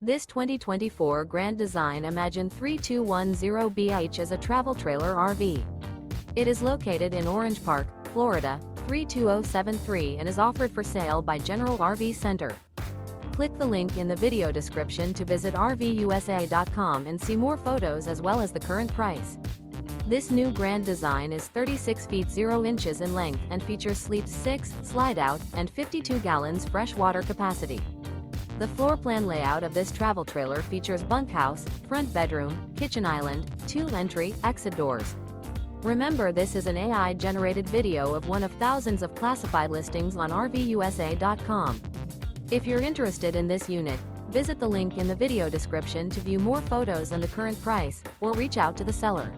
This 2024 Grand Design Imagine 3210BH is a travel trailer RV. It is located in Orange Park, Florida, 32073 and is offered for sale by General RV Center. Click the link in the video description to visit RVUSA.com and see more photos as well as the current price. This new Grand Design is 36 feet 0 inches in length and features Sleep 6, Slideout, and 52 gallons fresh water capacity. The floor plan layout of this travel trailer features bunkhouse, front bedroom, kitchen island, 2 entry/exit doors. Remember, this is an AI-generated video of one of thousands of classified listings on RVUSA.com. If you're interested in this unit, visit the link in the video description to view more photos and the current price, or reach out to the seller.